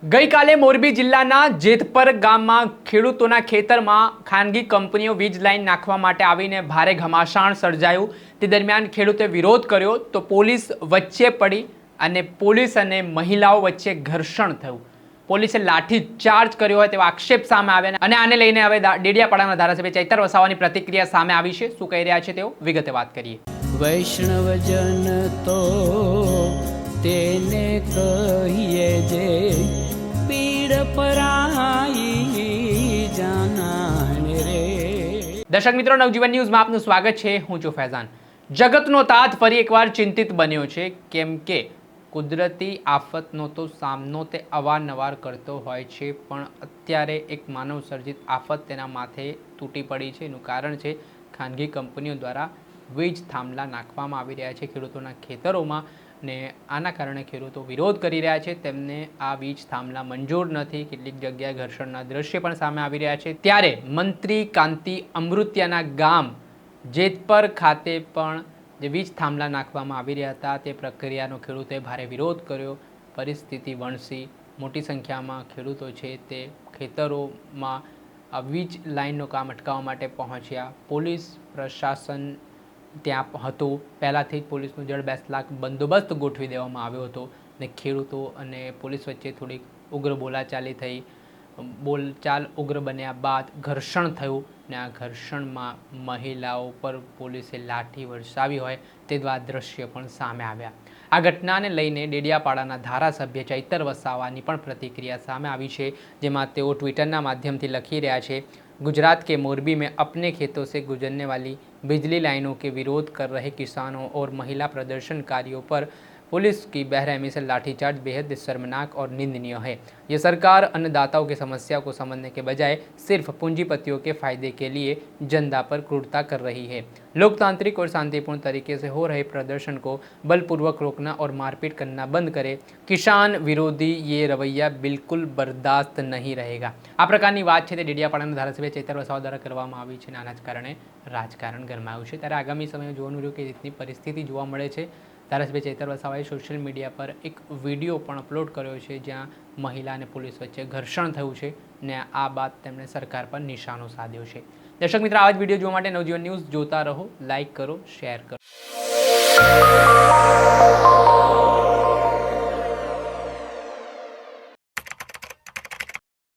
ગઈકાલે મોરબી જિલ્લાના જેતપર ગામમાં ખેડૂતોના ખેતરમાં ખાનગી કંપનીઓ વીજ લાઈન નાખવા માટે આવીને ભારે ઘમાસાણ સર્જાયું। તે દરમિયાન ખેડૂતે વિરોધ કર્યો તો પોલીસ વચ્ચે પડી અને પોલીસ અને મહિલાઓ વચ્ચે ઘર્ષણ થયું। પોલીસે લાઠી ચાર્જ કર્યો હોય તેવા આક્ષેપ સામે આવ્યા અને આને લઈને હવે ડેડિયાપાડાના ધારાસભ્ય ચૈતર વસાવાની પ્રતિક્રિયા સામે આવી છે। શું કહી રહ્યા છે તેઓ વિગતે વાત કરીએ। વૈષ્ણવજન તો તેને કહીએ જે પીડ પરાઈ જાનાને રે। દર્શક મિત્રો, નવજીવન ન્યૂઝમાં આપનું સ્વાગત છે। હું છું ફૈઝાન। જગતનો તાત ફરી એકવાર ચિંતિત બન્યો છે, કેમ કે કુદરતી આફતનો તો સામનો તે અવારનવાર કરતો હોય છે, પણ અત્યારે એક માનવ સર્જિત આફત તેના માથે તૂટી પડી છે। એનું કારણ છે ખાનગી કંપનીઓ દ્વારા વીજ થાંભલા નાખવામાં આવી રહ્યા છે ખેડૂતોના ખેતરોમાં, ને આના કારણે ખેડૂતો વિરોધ કરી રહ્યા છે। તેમને આ વીજ થાંભલા મંજૂર નથી। કેટલીક જગ્યાએ ઘર્ષણના દ્રશ્ય પણ સામે આવી રહ્યા છે। ત્યારે મંત્રી કાંતિ અમૃતિયાના ગામ જેતપર ખાતે પણ જે વીજ થાંભલા નાખવામાં આવી રહ્યા હતા તે પ્રક્રિયાનો ખેડૂતોએ ભારે વિરોધ કર્યો। પરિસ્થિતિ વણસી મોટી સંખ્યામાં ખેડૂતો છે તે ખેતરોમાં આ વીજ લાઇનનું કામ અટકાવવા માટે પહોંચ્યા। પોલીસ પ્રશાસન ત્યાં હતું। પહેલાંથી જ પોલીસનો જડ 2 લાખ બંદોબસ્ત ગોઠવી દેવામાં આવ્યો હતો ને ખેડૂતો અને પોલીસ વચ્ચે થોડીક ઉગ્ર બોલાચાલી થઈ। બોલચાલ ઉગ્ર બન્યા બાદ ઘર્ષણ થયું ને આ ઘર્ષણમાં મહિલાઓ પર પોલીસે લાઠી વરસાવી હોય તેવા દ્રશ્ય પણ સામે આવ્યા। આ ઘટનાને લઈને ડેડિયાપાડાના ધારાસભ્ય ચૈતર વસાવાની પણ પ્રતિક્રિયા સામે આવી છે, જેમાં તેઓ ટ્વિટરના માધ્યમથી લખી રહ્યા છે, गुजरात के मोरबी में अपने खेतों से गुजरने वाली बिजली लाइनों के विरोध कर रहे किसानों और महिला प्रदर्शनकारियों पर पुलिस की बहरहमी से लाठीचार्ज बेहद शर्मनाक और निंदनीय है। ये सरकार अन्नदाताओं की समस्या को समझने के बजाय सिर्फ पूंजीपतियों के फायदे के लिए जनता पर क्रूरता कर रही है। लोकतांत्रिक और शांतिपूर्ण तरीके से हो रहे प्रदर्शन को बलपूर्वक रोकना और मारपीट करना बंद करे। किसान विरोधी ये रवैया बिल्कुल बर्दाश्त नहीं रहेगा। આ પ્રકારની વાત છે તે ડેડિયાપાડાના ધારાસભ્ય ચૈતર વસાવા દ્વારા કરવામાં આવી છે। આના જ કારણે રાજકારણ ગરમાયું છે। ત્યારે આગામી સમયમાં જોવાનું રહ્યું કે રીતની પરિસ્થિતિ જોવા મળે છે। ધારાસભ્ય ચૈતર વસાવાએ સોશિયલ મીડિયા પર એક વિડીયો પણ અપલોડ કર્યો છે, જ્યાં મહિલા અને પોલીસ વચ્ચે ઘર્ષણ થયું છે ને આ બાદ તેમણે સરકાર પર નિશાનો સાધ્યો છે। દર્શક મિત્રો, આવા જ વિડીયો જોવા માટે નવજીવન ન્યૂઝ જોતા રહો, લાઇક કરો, શેર કરો।